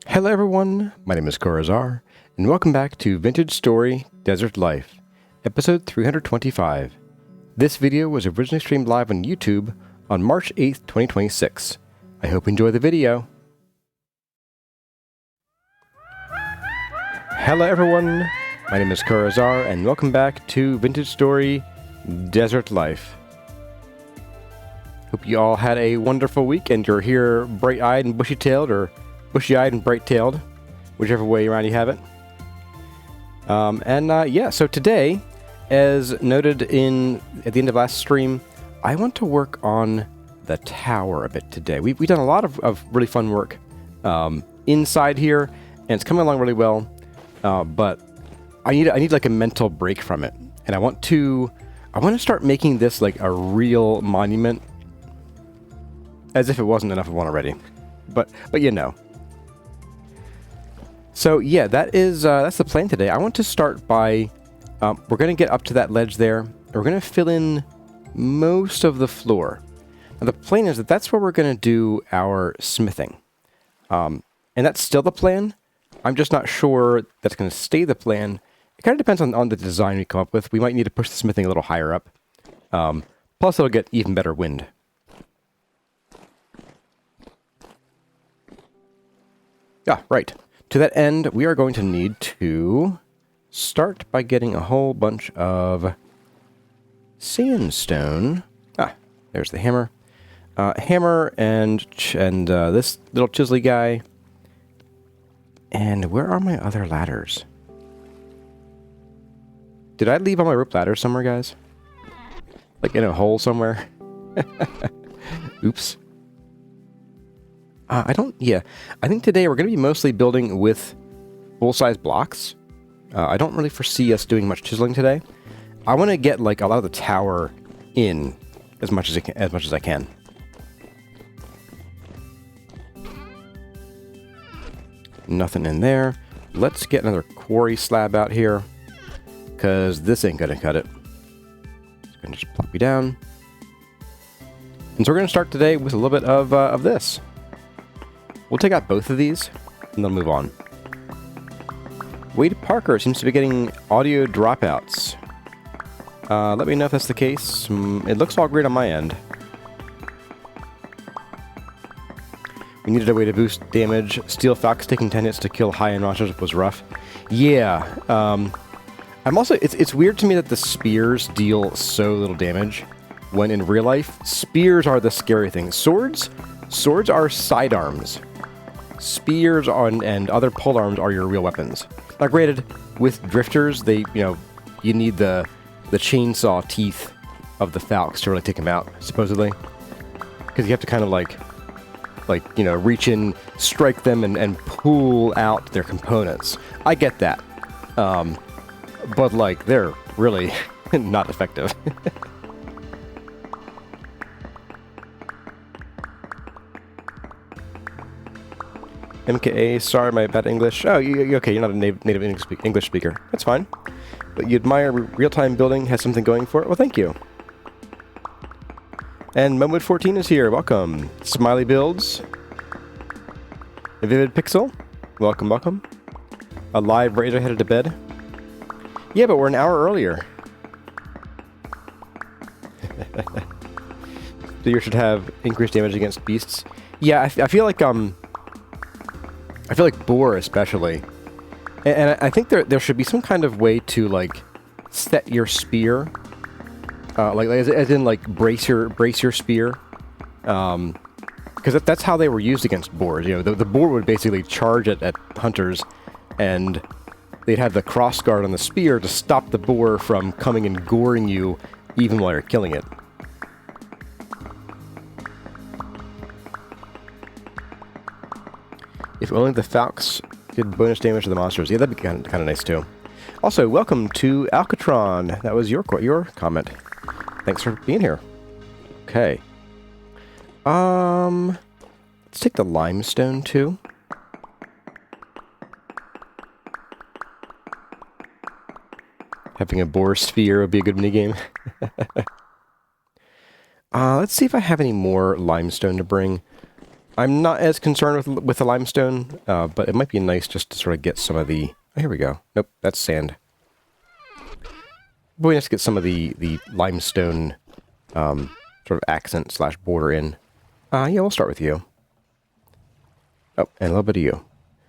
Hello everyone, my name is Corazar, and welcome back to Vintage Story Desert Life, episode 325. This video was originally streamed live on YouTube on March 8th, 2026. I hope you enjoy the video. Hello everyone, my name is Corazar, and welcome back to Vintage Story Desert Life. Hope you all had a wonderful week and you're here bright-eyed and bushy-tailed, or bushy-eyed and bright-tailed, whichever way around you have it. So today, as noted at the end of last stream, I want to work on the tower a bit today. We've done a lot of really fun work inside here, and it's coming along really well, but I need like a mental break from it, and I want to start making this like a real monument, as if it wasn't enough of one already, but you know. So yeah, that's the plan today. I want to start by, we're going to get up to that ledge there, and we're going to fill in most of the floor. Now the plan is that's where we're going to do our smithing. And that's still the plan. I'm just not sure that's going to stay the plan. It kind of depends on the design we come up with. We might need to push the smithing a little higher up. Plus it'll get even better wind. Ah, right. To that end, we are going to need to start by getting a whole bunch of sandstone. Ah, there's the hammer. Hammer and this little chiseling guy. And where are my other ladders? Did I leave all my rope ladders somewhere, guys? Like in a hole somewhere? Oops. I think today we're going to be mostly building with full-size blocks. I don't really foresee us doing much chiseling today. I want to get like a lot of the tower in as much as I can. Nothing in there. Let's get another quarry slab out here, because this ain't going to cut it. It's going to just plop you down. And so we're going to start today with a little bit of this. We'll take out both of these, and then move on. Wade Parker seems to be getting audio dropouts. Let me know if that's the case. It looks all great on my end. We needed a way to boost damage. Steel Fox taking 10 hits to kill high-end monsters was rough. Yeah. I'm also... It's weird to me that the spears deal so little damage, when in real life, spears are the scary thing. Swords are sidearms. Spears and other polearms are your real weapons. Now, granted, with drifters, you need the chainsaw teeth of the falcons to really take them out, supposedly, because you have to kind of like reach in, strike them, and pull out their components. I get that, but like they're really not effective. MKA, sorry, my bad English. Oh, okay, you're not a native English speaker. That's fine. But you admire real-time building, has something going for it? Well, thank you. And Momwood14 is here. Welcome. Smiley Builds. A Vivid Pixel. Welcome, welcome. A live Razor headed to bed. Yeah, but we're an hour earlier. So you should have increased damage against beasts. Yeah, I feel like boar especially, and I think there should be some kind of way to like set your spear, as in like brace your spear, because that's how they were used against boars. You know, the boar would basically charge at hunters, and they'd have the cross guard on the spear to stop the boar from coming and goring you even while you're killing it. If only the Falcons did bonus damage to the monsters. Yeah, that'd be kind of nice too. Also, welcome to Alcatron. That was your comment. Thanks for being here. Okay. Let's take the limestone too. Having a boar sphere would be a good minigame. Let's see if I have any more limestone to bring. I'm not as concerned with the limestone, but it might be nice just to sort of get some of the... Oh, here we go. Nope, that's sand. But we have to get some of the limestone sort of accent slash border in. Yeah, we'll start with you. Oh, and a little bit of you.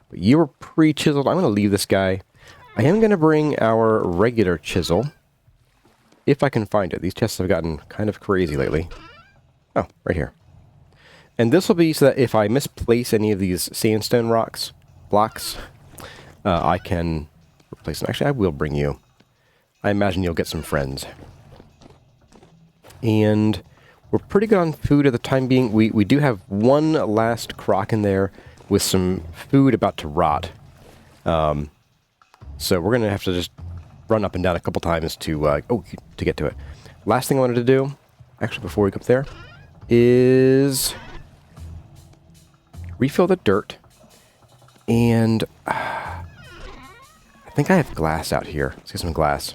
But you were pre-chiseled. I'm going to leave this guy. I am going to bring our regular chisel, if I can find it. These chests have gotten kind of crazy lately. Oh, right here. And this will be so that if I misplace any of these sandstone blocks, I can replace them. Actually, I will bring you. I imagine you'll get some friends. And we're pretty good on food at the time being. We do have one last crock in there with some food about to rot. So we're going to have to just run up and down a couple times to get to it. Last thing I wanted to do, actually before we go up there, is refill the dirt. And I think I have glass out here. Let's get some glass.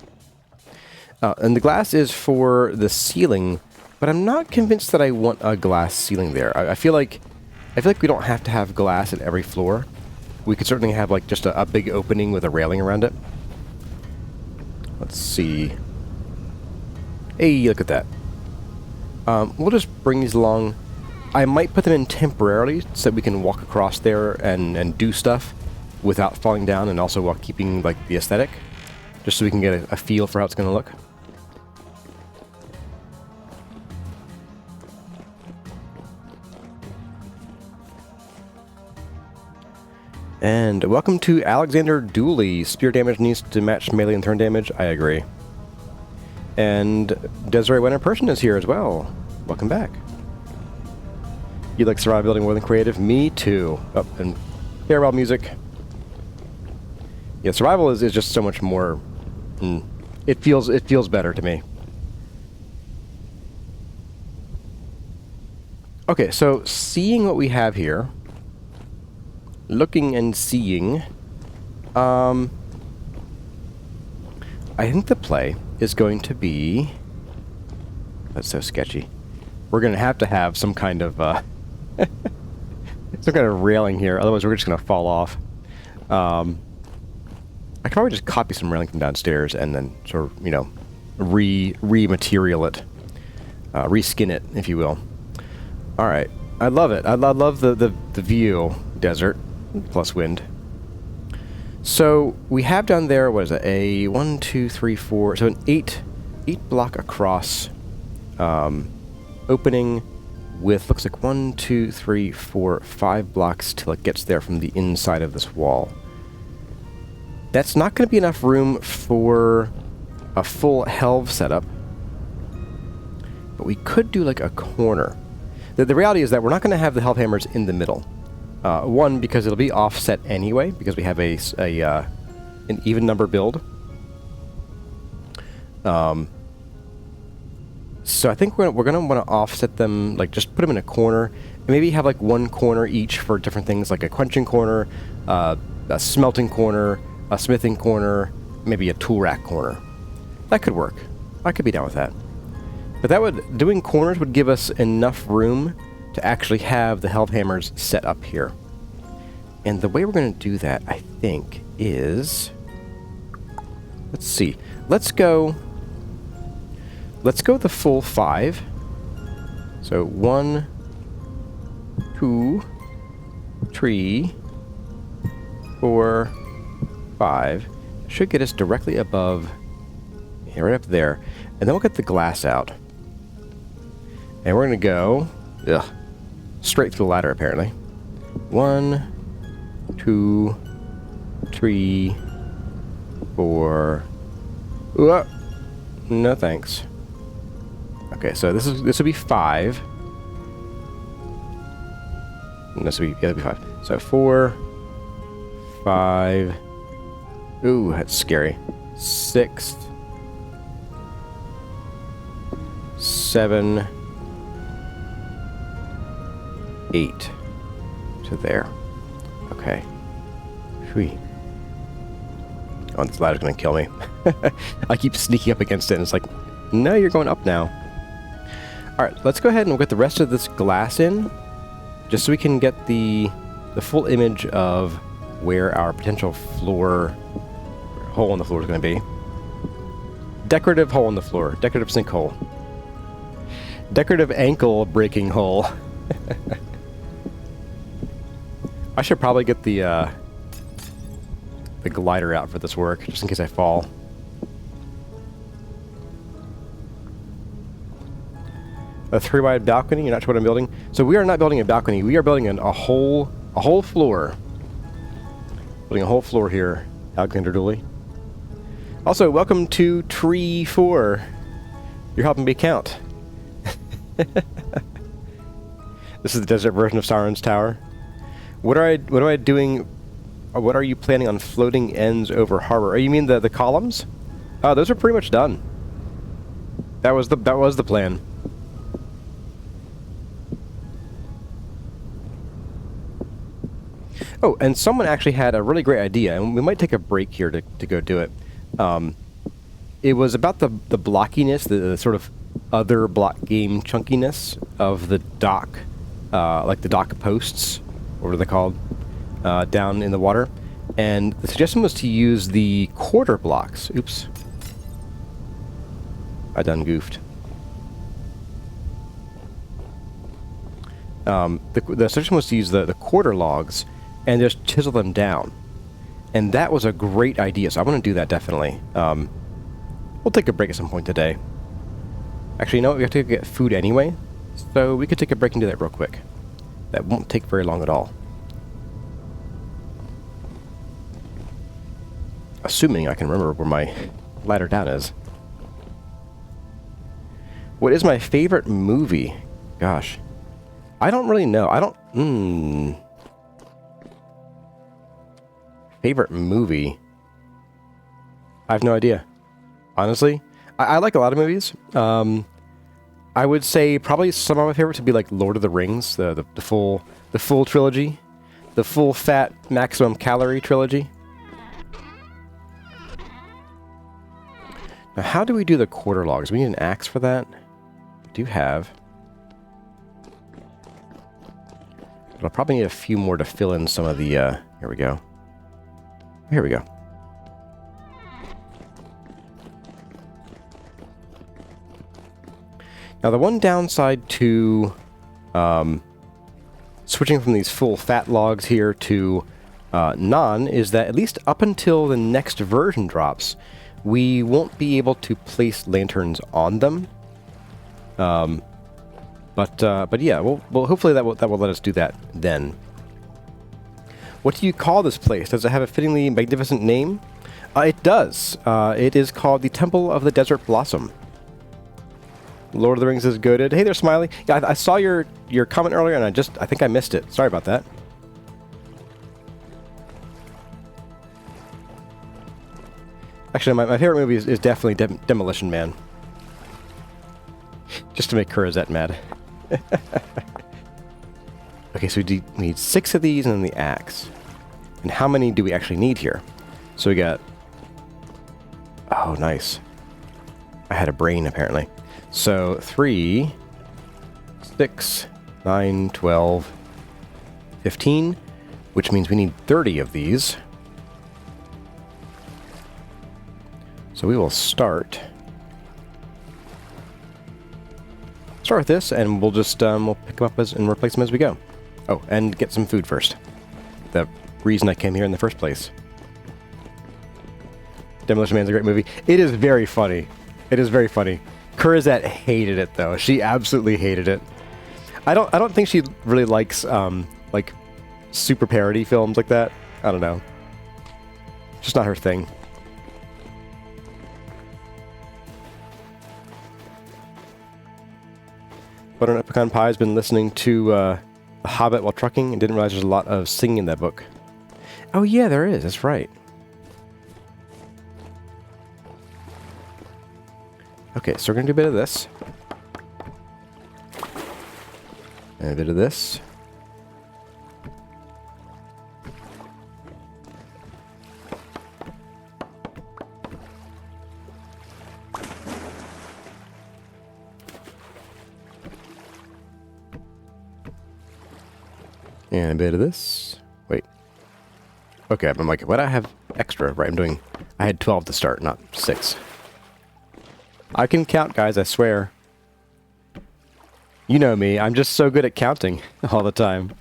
And the glass is for the ceiling, but I'm not convinced that I want a glass ceiling there. I feel like we don't have to have glass at every floor. We could certainly have like just a big opening with a railing around it. Let's see. Hey, look at that. We'll just bring these along. I might put them in temporarily so that we can walk across there and do stuff without falling down, and also while keeping like the aesthetic, just so we can get a feel for how it's going to look. And welcome to Alexander Dooley. Spear damage needs to match melee and turn damage. I agree. And Desiree Winter Person is here as well. Welcome back. You like survival building more than creative? Me too. Oh, and farewell music. Yeah, survival is just so much more... It feels better to me. Okay, so seeing what we have here... Looking and seeing, I think the play is going to be... That's so sketchy. We're going to have some kind of, some kind of railing here, otherwise we're just going to fall off. I could probably just copy some railing from downstairs and then sort of, you know, re-material it. Reskin it, if you will. Alright. I love it. I love the view. Desert. Plus wind. So we have down there, what is it? A 1, 2, 3, 4. So an 8 block across opening with looks like 1, 2, 3, 4, 5 blocks till it gets there from the inside of this wall. That's not going to be enough room for a full helve setup, but we could do like a corner. The reality is that we're not going to have the helve hammers in the middle. One, because it'll be offset anyway, because we have an even number build. So I think we're gonna want to offset them, like just put them in a corner, and maybe have like one corner each for different things, like a quenching corner, a smelting corner, a smithing corner, maybe a tool rack corner. That could work. I could be down with that. But doing corners would give us enough room to actually have the helve hammers set up here. And the way we're going to do that, I think, is... Let's see. Let's go the full 5. So 1, 2, 3, 4, 5. Should get us directly above... Yeah, right up there. And then we'll get the glass out. And we're going to go... straight through the ladder, apparently. 1, 2, 3, 4. No thanks. Okay, so this will be 5. And this will be 5. So 4, 5. Ooh, that's scary. 6, 7, 8 to there. Okay. Whee. Oh, this ladder's gonna kill me. I keep sneaking up against it, and it's like, no, you're going up now. Alright, let's go ahead and we'll get the rest of this glass in. just so we can get the full image of where our potential floor hole in the floor is going to be. Decorative hole in the floor. Decorative sinkhole. Decorative ankle breaking hole. I should probably get the glider out for this work, just in case I fall. A 3-wide balcony. You're not sure what I'm building. So we are not building a balcony. We are building a whole floor. Building a whole floor here, Alexander Dooley. Also, welcome to Tree 4. You're helping me count. This is the desert version of Sauron's Tower. What am I doing? Or what are you planning on floating ends over harbor? Oh, you mean the columns? Oh, those are pretty much done. That was the plan. Oh, and someone actually had a really great idea, and we might take a break here to go do it. It was about the blockiness, the sort of other block game chunkiness of the dock, like the dock posts, what are they called, down in the water. And the suggestion was to use the quarter blocks. Oops. I done goofed. The suggestion was to use the quarter logs and just chisel them down. And that was a great idea, so I want to do that definitely. We'll take a break at some point today. Actually, you know what? We have to get food anyway, so we could take a break and do that real quick. That won't take very long at all. Assuming I can remember where my ladder down is. What is my favorite movie? Gosh. I don't really know. Favorite movie? I have no idea. Honestly, I like a lot of movies. I would say probably some of my favorites would be like Lord of the Rings, the full trilogy, the full fat maximum calorie trilogy. Now, how do we do the quarter logs? We need an axe for that. I do have. But I'll probably need a few more to fill in some of the. Here we go. Here we go. Now, the one downside to switching from these full fat logs here to none is that at least up until the next version drops, we won't be able to place lanterns on them. But yeah, well, hopefully that will let us do that then. What do you call this place? Does it have a fittingly magnificent name? It does. It is called the Temple of the Desert Blossom. Lord of the Rings is goated. Hey there, Smiley. Yeah, I saw your comment earlier, and I think I missed it. Sorry about that. Actually, my favorite movie is definitely Demolition Man. Just to make Kurazette mad. Okay, so we need 6 of these and then the axe. And how many do we actually need here? So we got... Oh, nice. I had a brain, apparently. So 3, 6, 9, 12, 15, which means we need 30 of these. So we will start with this, and we'll just we'll pick them up and replace them as we go. Oh, and get some food first. The reason I came here in the first place. Demolition Man's a great movie. It is very funny. It is very funny. Kurazette hated it though. She absolutely hated it. I don't think she really likes like super parody films like that. I don't know. Just not her thing. Butternut Pecan Pie has been listening to The Hobbit while trucking and didn't realize there's a lot of singing in that book. Oh yeah, there is. That's right. Okay, so we're going to do a bit of this. And a bit of this. And a bit of this. Wait. Okay, I'm like, what do I have extra? Right, I had 12 to start, not 6. I can count, guys, I swear. You know me, I'm just so good at counting all the time.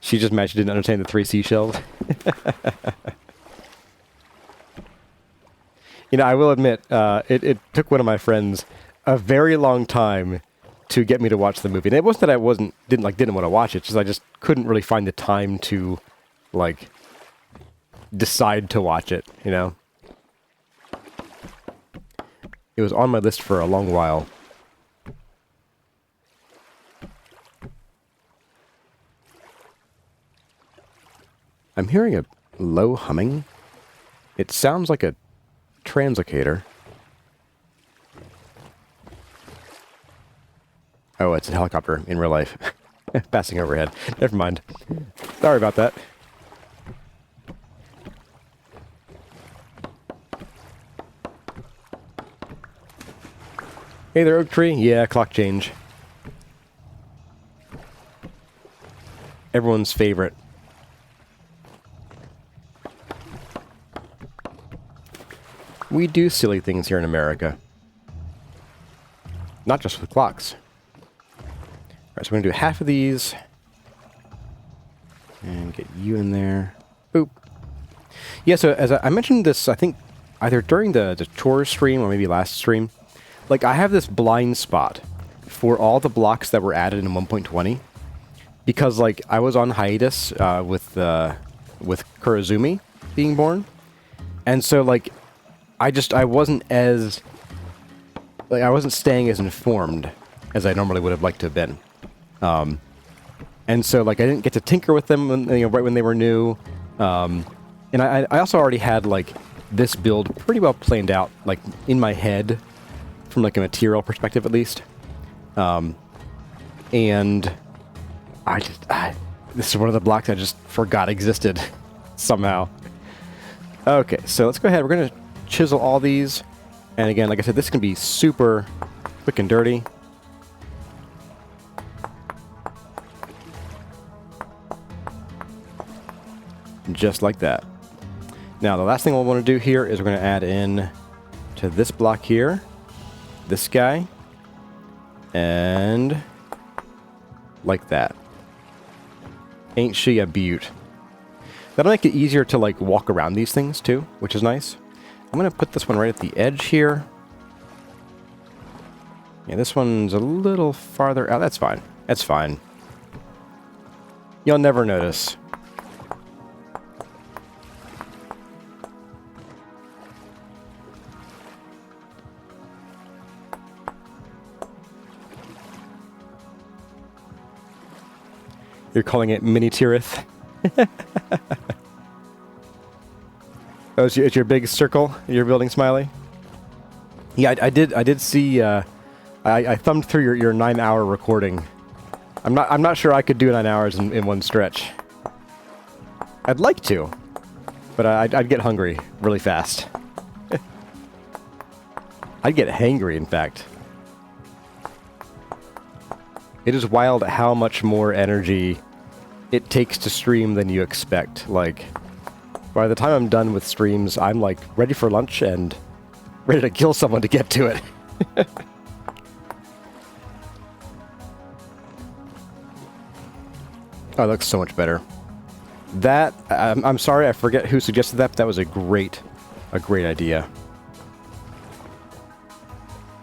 She just mad she didn't understand the 3 seashells. You know, I will admit, it took one of my friends a very long time to get me to watch the movie. And it wasn't that I didn't want to watch it, just I just couldn't really find the time to, like, decide to watch it, you know? It was on my list for a long while. I'm hearing a low humming. It sounds like a translocator. Oh, it's a helicopter in real life. Passing overhead. Never mind. Sorry about that. Hey there, Oak Tree. Yeah, clock change. Everyone's favorite. We do silly things here in America. Not just with clocks. Alright, so we're going to do half of these. And get you in there. Boop. Yeah, so as I mentioned this, I think, either during the chores stream or maybe last stream, like, I have this blind spot for all the blocks that were added in 1.20. Because, like, I was on hiatus with Kurozumi being born. And so, like, I wasn't staying as informed as I normally would have liked to have been. And so, like, I didn't get to tinker with them right when they were new. And I also already had, like, this build pretty well planned out, like, in my head, from, like, a material perspective, at least. And this is one of the blocks I just forgot existed, somehow. Okay, so let's go ahead. We're going to chisel all these. And again, like I said, this can be super quick and dirty. Just like that. Now, the last thing we'll want to do here is we're going to add in to this block here, this guy, and like that. Ain't she a beaut? That'll make it easier to, like, walk around these things, too, which is nice. I'm going to put this one right at the edge here. Yeah, this one's a little farther out. That's fine. That's fine. You'll never notice. You're calling it Mini Tirith? Oh, it's your big circle you're building, Smiley? Yeah, I did see. I thumbed through your 9-hour recording. I'm not sure I could do 9 hours in one stretch. I'd like to, but I'd get hungry really fast. I'd get hangry, in fact. It is wild how much more energy it takes to stream than you expect. Like, by the time I'm done with streams, I'm, like, ready for lunch and ready to kill someone to get to it. Oh, it looks so much better. That, I'm sorry, I forget who suggested that, but that was a great idea.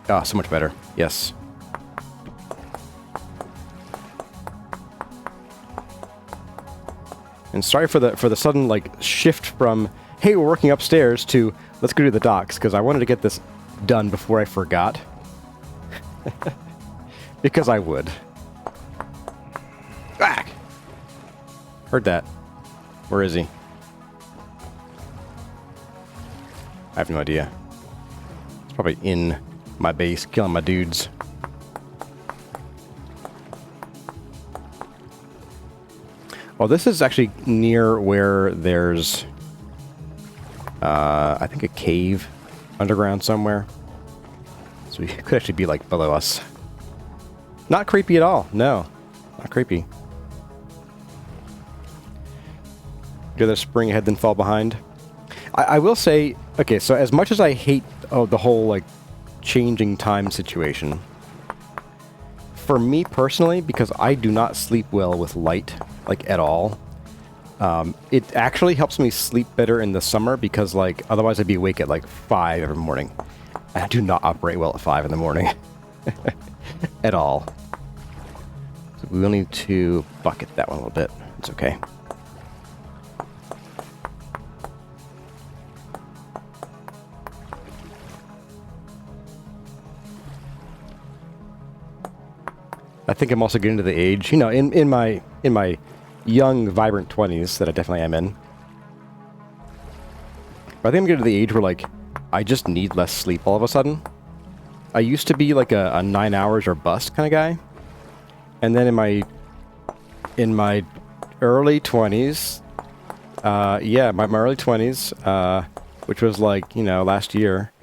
Ah, so much better. Yes. And sorry for the sudden, like, shift from, hey, we're working upstairs, to let's go to the docks, because I wanted to get this done before I forgot. Because I would. Back! Heard that. Where is he? I have no idea. It's probably in my base, killing my dudes. Well, this is actually near where there's, I think, a cave underground somewhere. So it could actually be, like, below us. Not creepy at all, no. Not creepy. Do the spring ahead then fall behind. I will say, okay, so as much as I hate the whole like changing time situation, for me personally, because I do not sleep well with light, like at all, it actually helps me sleep better in the summer because like otherwise I'd be awake at like 5 every morning. And I do not operate well at 5 in the morning. At all. So we will need to bucket that one a little bit. It's okay. I think I'm also getting to the age, you know, in my young, vibrant 20s that I definitely am in. But I think I'm getting to the age where, like, I just need less sleep all of a sudden. I used to be, like, a 9 hours or bust kind of guy. And then in my early 20s, yeah, my early 20s, which was, like, you know, last year,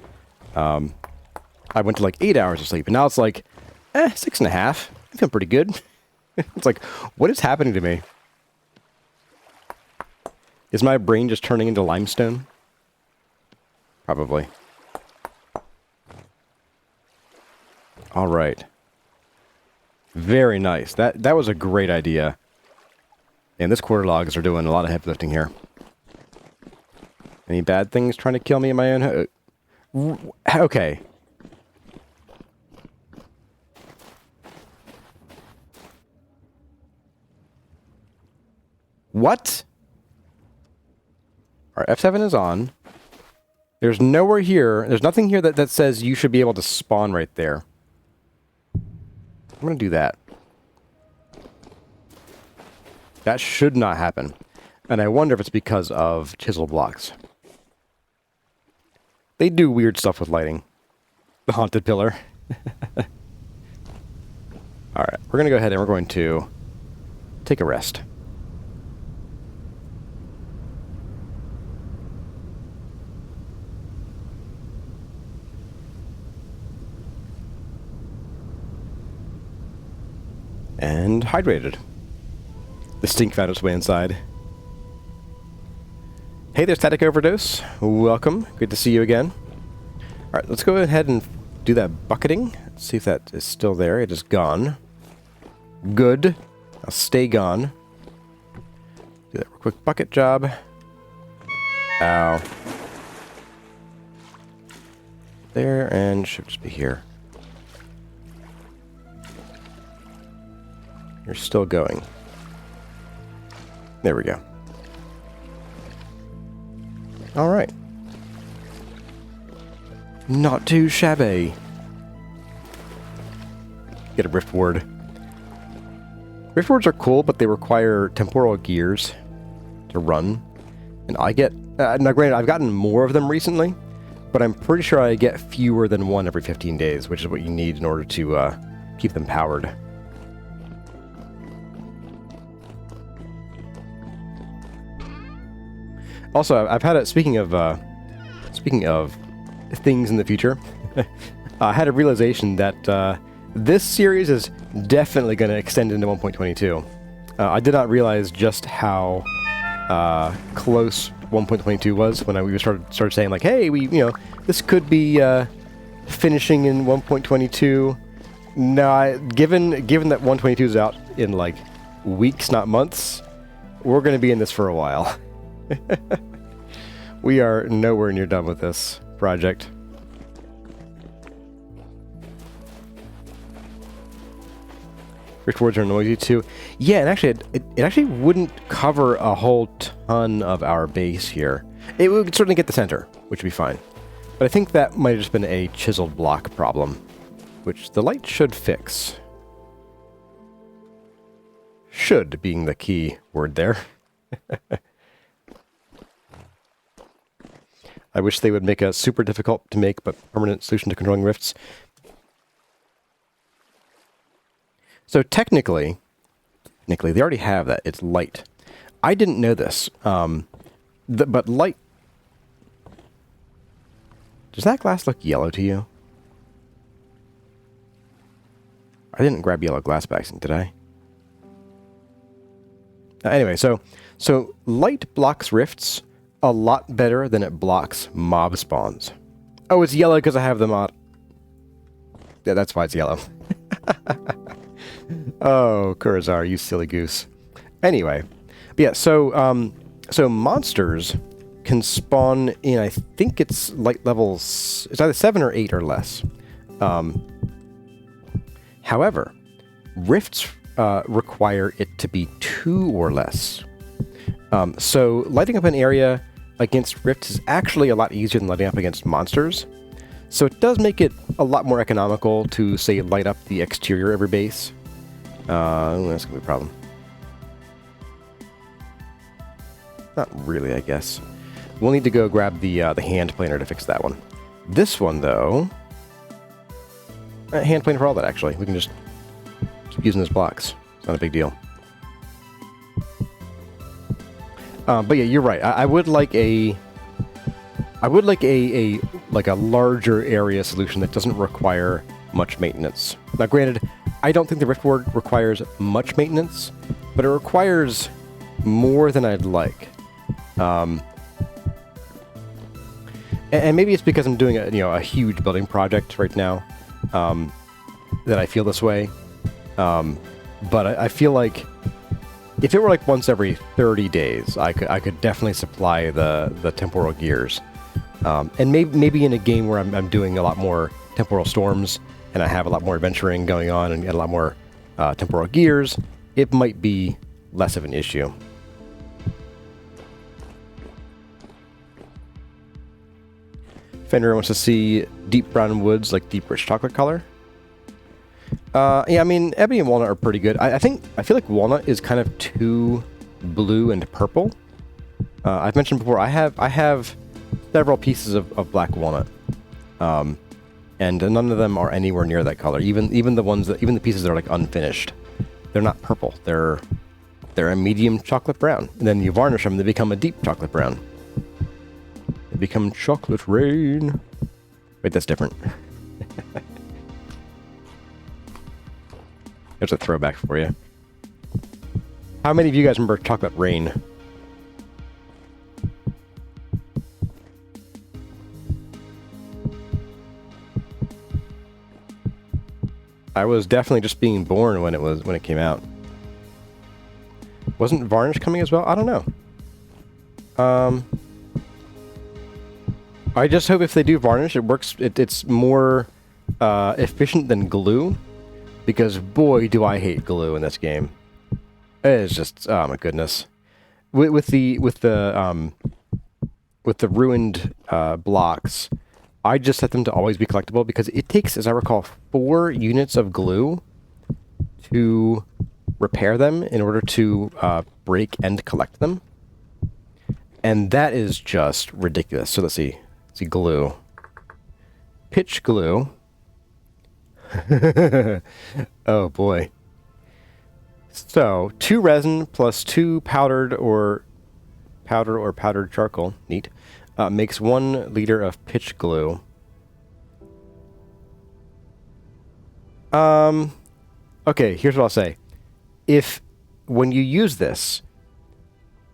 I went to, like, 8 hours of sleep. And now it's, like, 6.5. I feel pretty good. It's like, what is happening to me? Is my brain just turning into limestone? Probably. All right. Very nice. That was a great idea. And this quarter logs are doing a lot of heavy lifting here. Any bad things trying to kill me in my own... Okay. What? Our F7 is on. There's nowhere here. There's nothing here that says you should be able to spawn right there. I'm going to do that. That should not happen. And I wonder if it's because of chisel blocks. They do weird stuff with lighting. The haunted pillar. Alright, we're going to go ahead and we're going to take a rest. And hydrated. The stink found its way inside. Hey there, Static Overdose. Welcome. Good to see you again. Alright, let's go ahead and do that bucketing. Let's see if that is still there. It is gone. Good. I'll stay gone. Do that real quick bucket job. Ow. There, and should just be here. You're still going. There we go. Alright. Not too shabby. Get a riftward. Riftwards are cool, but they require temporal gears to run. And I get... now granted, I've gotten more of them recently, but I'm pretty sure I get fewer than one every 15 days, which is what you need in order to keep them powered. Also, I've had a speaking of things in the future, I had a realization that this series is definitely going to extend into 1.22. I did not realize just how close 1.22 was when we started saying like, hey, this could be finishing in 1.22. No, given that 122 is out in like weeks, not months, we're going to be in this for a while. We are nowhere near done with this project. Riftwards are noisy too. Yeah, and actually, it actually wouldn't cover a whole ton of our base here. It would certainly get the center, which would be fine. But I think that might have just been a chiseled block problem, which the light should fix. Should being the key word there. I wish they would make a super difficult to make but permanent solution to controlling rifts. So technically they already have that. It's light. I didn't know this. But light... Does that glass look yellow to you? I didn't grab yellow glass by accident, did I? Anyway, so light blocks rifts a lot better than it blocks mob spawns. Oh, it's yellow because I have the mod. Yeah, that's why it's yellow. Oh, Kurazar, you silly goose. Anyway, yeah, so monsters can spawn in, I think it's light levels, it's either 7 or 8 or less. However, rifts require it to be 2 or less. So lighting up an area against rifts is actually a lot easier than lighting up against monsters. So it does make it a lot more economical to, say, light up the exterior of your base. That's going to be a problem. Not really, I guess. We'll need to go grab the hand planer to fix that one. This one, though... hand planer for all that, actually. We can just keep using those blocks. It's not a big deal. But yeah, you're right. I would like a larger area solution that doesn't require much maintenance. Now, granted, I don't think the Riftward requires much maintenance, but it requires more than I'd like. And maybe it's because I'm doing a huge building project right now that I feel this way. But I feel like if it were like once every 30 days, I could definitely supply the temporal gears. And maybe in a game where I'm doing a lot more temporal storms and I have a lot more adventuring going on and a lot more temporal gears, it might be less of an issue. Fenrir wants to see deep brown woods, like deep rich chocolate color. Yeah, I mean, ebony and walnut are pretty good. I feel like walnut is kind of too blue and purple. I've mentioned before, I have several pieces of black walnut, and none of them are anywhere near that color. Even the pieces that are like unfinished, they're not purple. They're a medium chocolate brown. And then you varnish them, they become a deep chocolate brown. They become chocolate rain. Wait, that's different. There's a throwback for you. How many of you guys remember Chocolate Rain? I was definitely just being born when it came out. Wasn't Varnish coming as well? I don't know. I just hope if they do Varnish, it works. It's more efficient than glue. Because boy, do I hate glue in this game. It's just, oh my goodness. With the ruined blocks, I just set them to always be collectible because it takes, as I recall, 4 units of glue to repair them in order to break and collect them. And that is just ridiculous. So let's see. Glue. Pitch glue. Oh boy. So 2 resin plus 2 powdered or powdered charcoal, neat, makes 1 liter of pitch glue. Okay, here's what I'll say. When you use this,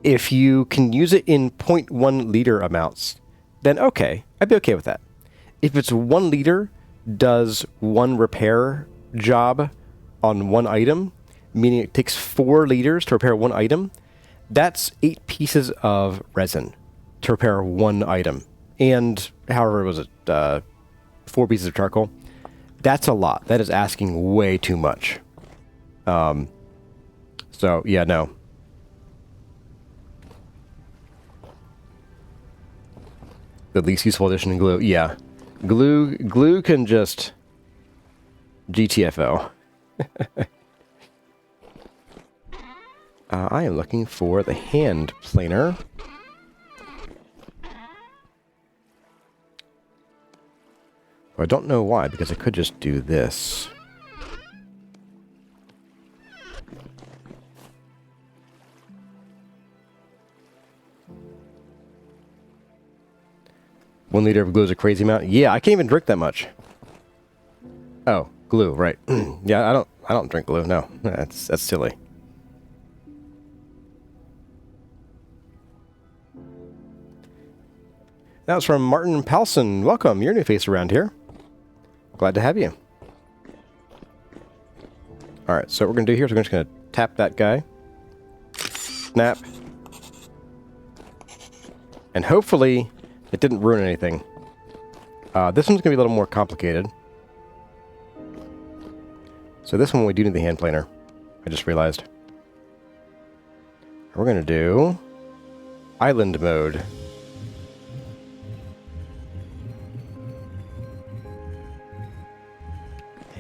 if you can use it in 0.1 liter amounts, then okay, I'd be okay with that. If it's 1 liter, does 1 repair job on 1 item, meaning it takes 4 liters to repair 1 item, that's 8 pieces of resin to repair 1 item. And however was it, 4 pieces of charcoal? That's a lot. That is asking way too much. So yeah, no. The least useful addition in glue, yeah. Glue can just GTFO. I am looking for the hand planer. I don't know why, because I could just do this. One liter of glue is a crazy amount. Yeah, I can't even drink that much. Oh, glue, right? Yeah, I don't drink glue. No, that's silly. That was from Martin Palson. Welcome. You're a new face around here. Glad to have you. Alright, so what we're going to do here is we're just going to tap that guy. Snap. And hopefully it didn't ruin anything. This one's going to be a little more complicated. So this one we do need the hand planer. I just realized. We're going to do island mode.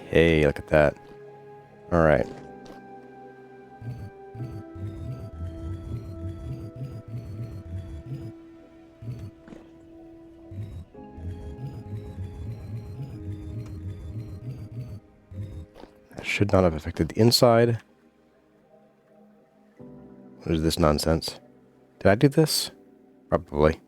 Hey, look at that. Alright. That should not have affected the inside. What is this nonsense? Did I do this? Probably.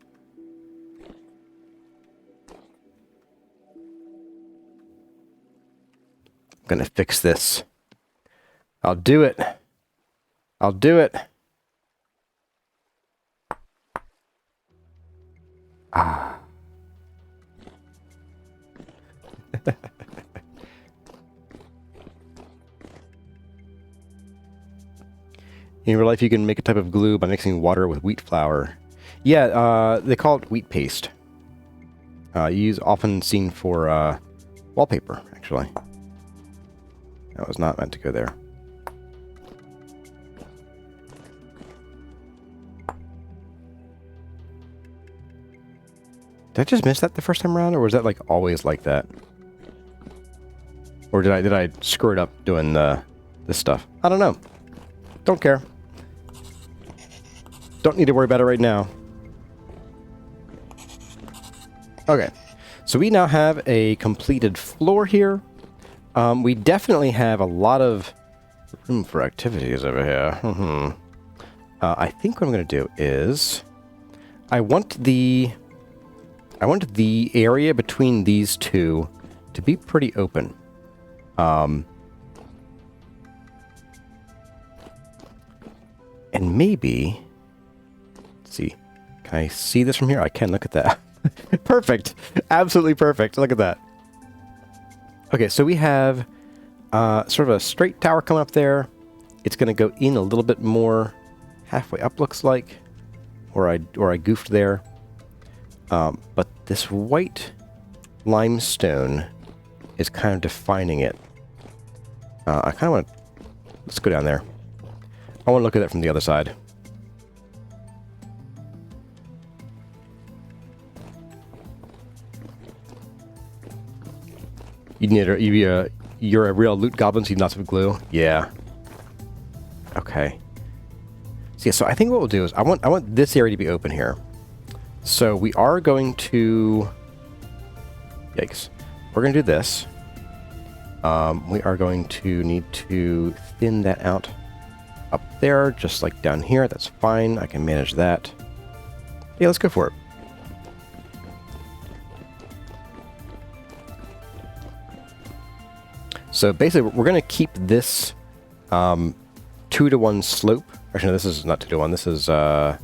I'm gonna fix this. I'll do it. I'll do it. Ah. In real life, you can make a type of glue by mixing water with wheat flour. Yeah, they call it wheat paste. Often seen for wallpaper, actually. That was not meant to go there. Did I just miss that the first time around, or was that like always like that? Or did I screw it up doing this stuff? I don't know. Don't care. Don't need to worry about it right now. Okay, so we now have a completed floor here. We definitely have a lot of room for activities over here. I think what I'm going to do is I want the area between these two to be pretty open. And maybe, let's see, can I see this from here? I can. Look at that. Perfect. Absolutely perfect. Look at that. Okay, so we have sort of a straight tower coming up there. It's going to go in a little bit more halfway up, looks like, or I goofed there. But this white limestone is kind of defining it. I kind of want to... Let's go down there. I want to look at it from the other side. You're a real loot goblin, so you need lots of glue. Yeah. Okay. So yeah, so I think what we'll do is I want this area to be open here. So we are going to... Yikes. We're going to do this. We are going to need to thin that out up there, just like down here. That's fine. I can manage that. Yeah, let's go for it. So basically, we're going to keep this 2-to-1 slope. Actually, no, this is not 2-to-1. This is a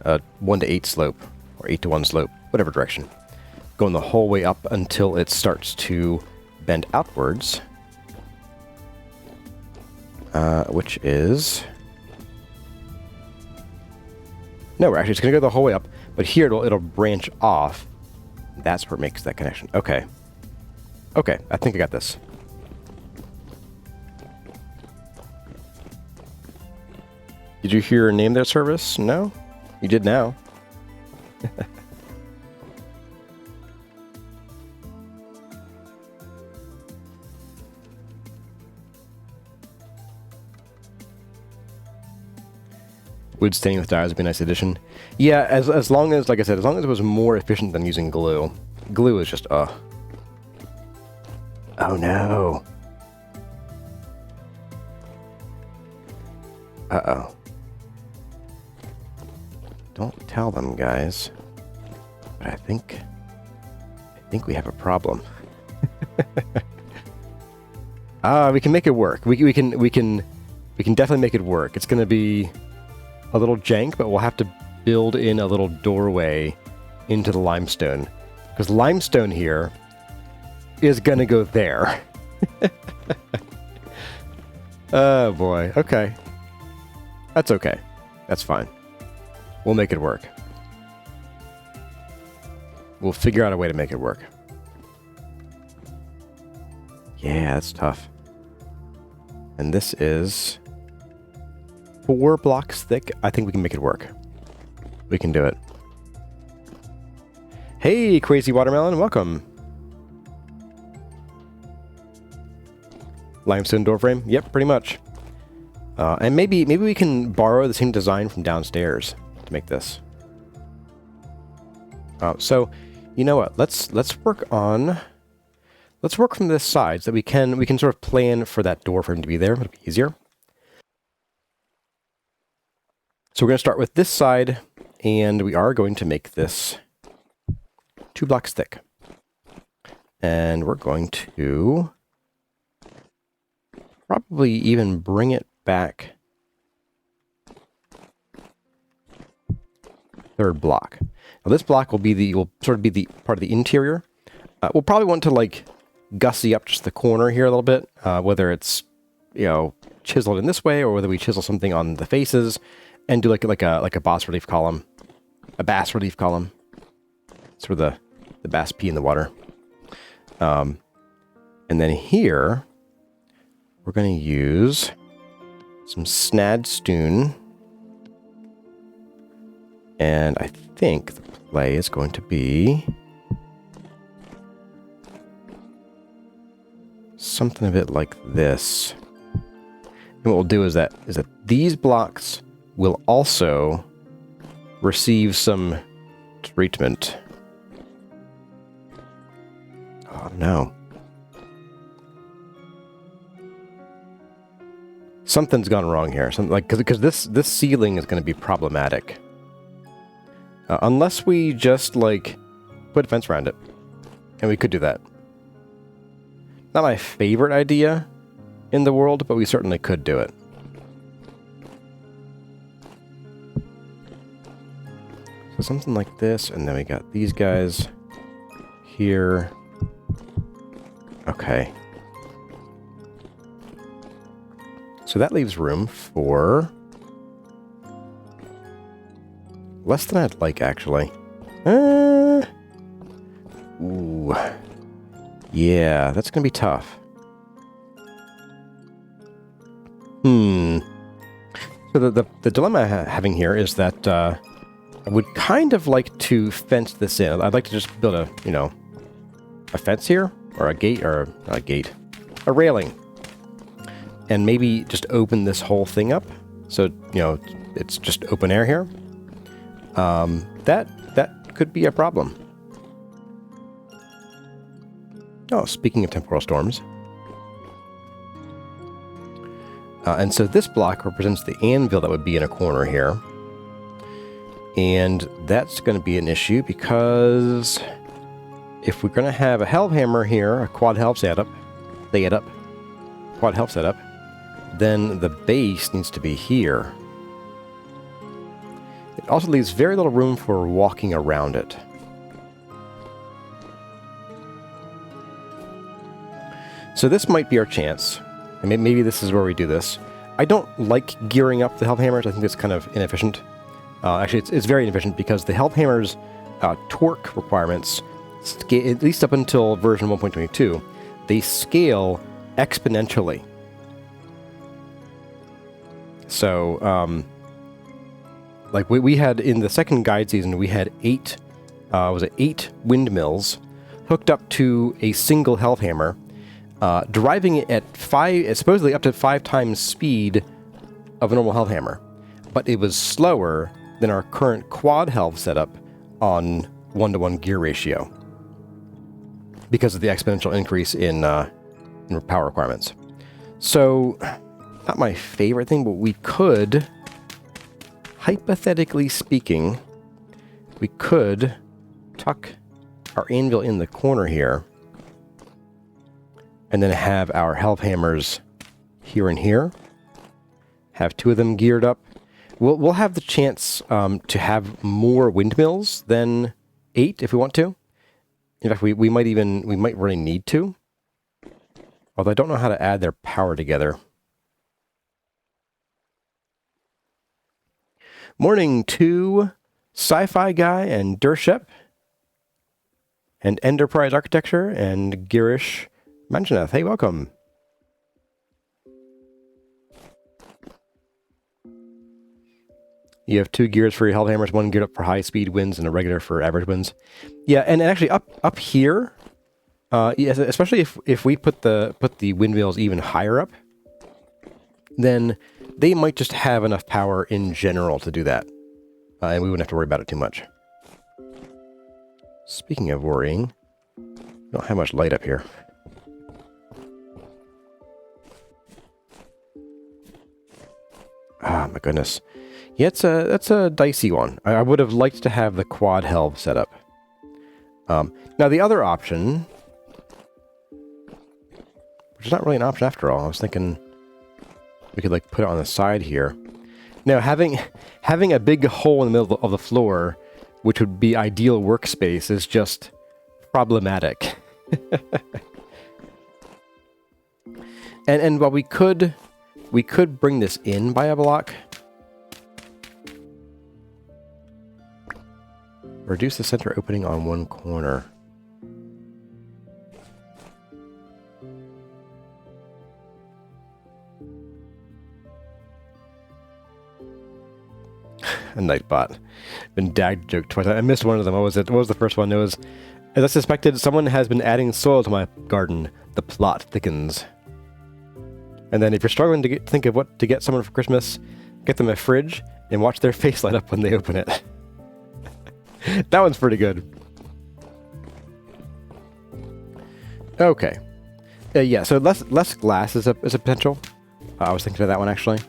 1-to-8 slope, or 8-to-1 slope, whatever direction. Going the whole way up until it starts to bend outwards. Which is... No, we're actually just going to go the whole way up, but here it'll branch off. That's where it makes that connection. Okay. Okay, I think I got this. Did you hear name their service? No? You did now. Wood staining with dyes would be a nice addition. Yeah, as long as, like I said, as long as it was more efficient than using glue. Glue is just, Oh no. Uh-oh. Don't tell them, guys. But I think we have a problem. We can make it work. We can definitely make it work. It's gonna be a little jank, but we'll have to build in a little doorway into the limestone. Because limestone here is going to go there. Oh boy, okay. That's okay. That's fine. We'll make it work. We'll figure out a way to make it work. Yeah, that's tough. And this is 4 blocks thick. I think we can make it work. We can do it. Hey, Crazy Watermelon, welcome. Limestone door frame? Yep, pretty much. And maybe we can borrow the same design from downstairs to make this. So, you know what? Let's work on. Let's work from this side so that we can sort of plan for that door frame to be there. It'll be easier. So we're going to start with this side, and we are going to make this 2 blocks thick. And we're going to probably even bring it back 3rd block. Now this block will sort of be the part of the interior. We'll probably want to like gussy up just the corner here a little bit, whether it's, you know, chiseled in this way or whether we chisel something on the faces and do like a bas relief column, sort of the bass pea in the water. And then here we're going to use some snadstone, and I think the play is going to be something a bit like this. And what we'll do is that these blocks will also receive some treatment. Oh no. Something's gone wrong here. Something like because this ceiling is going to be problematic. Unless we just like put a fence around it. And we could do that. Not my favorite idea in the world, but we certainly could do it. So something like this, and then we got these guys here. Okay. So that leaves room for less than I'd like, actually. Ooh. Yeah, that's going to be tough. So the dilemma I'm having here is that I would kind of like to fence this in. I'd like to just build a, you know, a fence here, or a gate, or not a gate, a railing. And maybe just open this whole thing up. So, you know, it's just open air here. That could be a problem. Oh, speaking of temporal storms. And so this block represents the anvil that would be in a corner here. And that's going to be an issue because if we're going to have a helve hammer here, a quad helve setup, quad helve setup, then the base needs to be here. It also leaves very little room for walking around it. So this might be our chance. I mean, maybe this is where we do this. I don't like gearing up the helve hammers. I think it's kind of inefficient. Actually, it's very inefficient because the helve hammers' torque requirements, at least up until version 1.22, they scale exponentially. So, like we had in the second guide season, we had 8 windmills hooked up to a single helve hammer, driving it at supposedly up to 5 times speed of a normal helve hammer, but it was slower than our current quad helve setup on 1-to-1 gear ratio because of the exponential increase in power requirements. So, not my favorite thing, but we could, hypothetically speaking, we could tuck our anvil in the corner here and then have our helve hammers here and here. Have 2 of them geared up. We'll have the chance to have more windmills than 8 if we want to. In fact, we might really need to. Although I don't know how to add their power together. Morning to Sci-Fi Guy and Dershep and Enterprise Architecture and Girish Manjanath. Hey, welcome. You have 2 gears for your held hammers, 1 geared up for high-speed winds and a regular for average winds. Yeah, and actually up here, yes, especially if we put the windmills even higher up, then they might just have enough power in general to do that, and we wouldn't have to worry about it too much. Speaking of worrying, we don't have much light up here. Ah, my goodness. Yeah, that's a dicey one. I would have liked to have the quad helve set up. Now the other option, which is not really an option after all, I was thinking we could like put it on the side here. Now having a big hole in the middle of the floor, which would be ideal workspace, is just problematic. and while we could bring this in by a block. Reduce the center opening on one corner. A Nightbot. Been dagged joke twice. I missed one of them. What was it? What was the first one? It was, as I suspected, someone has been adding soil to my garden. The plot thickens. And then if you're struggling to think of what to get someone for Christmas, get them a fridge and watch their face light up when they open it. That one's pretty good. Okay. Yeah, so less glass is a potential. I was thinking of that one, actually. So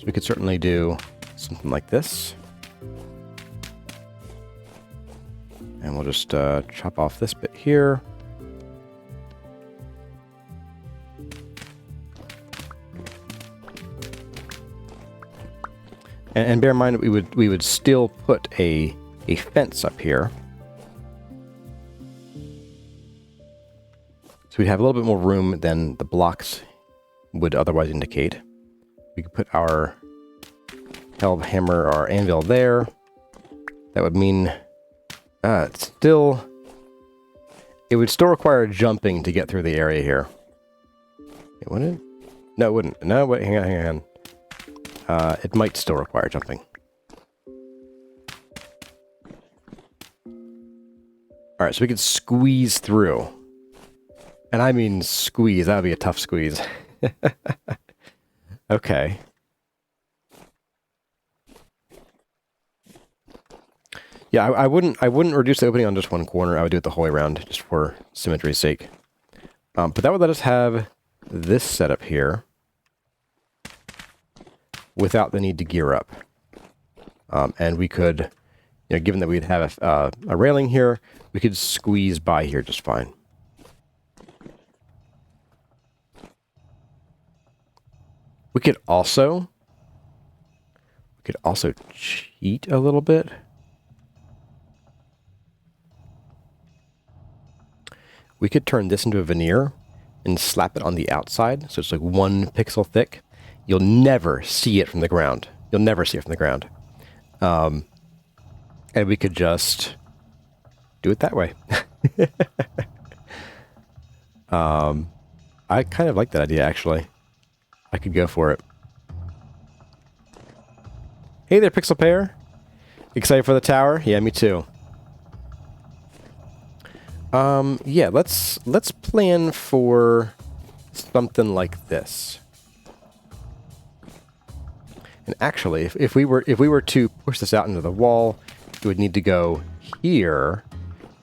we could certainly do something like this. And we'll just chop off this bit here. And bear in mind that we would still put a fence up here. So we'd have a little bit more room than the blocks would otherwise indicate. We could put our helve hammer or anvil there. That would mean it would still require jumping to get through the area here. It wouldn't? No, it wouldn't. No, wait, hang on. It might still require jumping. Alright, so we could squeeze through. And I mean squeeze. That would be a tough squeeze. Okay. Yeah, I wouldn't reduce the opening on just one corner. I would do it the whole way around, just for symmetry's sake. But that would let us have this setup here without the need to gear up. And we could, given that we'd have a railing here, we could squeeze by here just fine. We could also cheat a little bit. We could turn this into a veneer and slap it on the outside, so it's like 1 pixel thick. You'll never see it from the ground. You'll never see it from the ground. And we could just do it that way. I kind of like that idea, actually. I could go for it. Hey there, Pixel Pair. Excited for the tower? Yeah, me too. Yeah, let's plan for something like this. And actually, if we were to push this out into the wall, it would need to go here.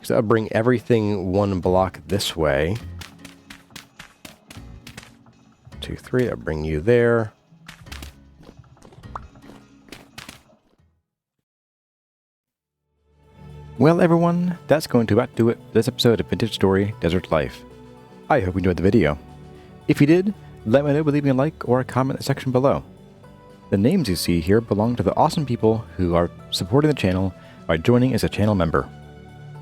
So that would bring everything 1 block this way. 2, 3, that would bring you there. Well, everyone, that's going to about do it for this episode of Vintage Story Desert Life. I hope you enjoyed the video. If you did, let me know by leaving a like or a comment in the section below. The names you see here belong to the awesome people who are supporting the channel by joining as a channel member.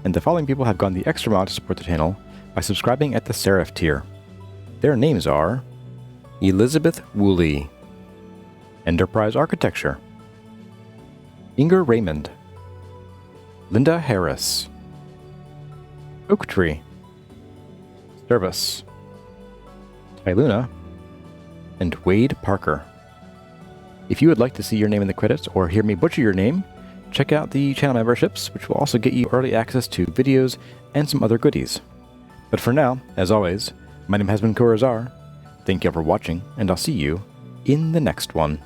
And the following people have gone the extra mile to support the channel by subscribing at the Seraph tier. Their names are Elizabeth Woolley, Enterprise Architecture, Inger Raymond, Linda Harris, Oak Tree, Service, Tyluna, and Wade Parker. If you would like to see your name in the credits or hear me butcher your name, check out the channel memberships, which will also get you early access to videos and some other goodies. But for now, as always, my name has been Korazar. Thank you all for watching, and I'll see you in the next one.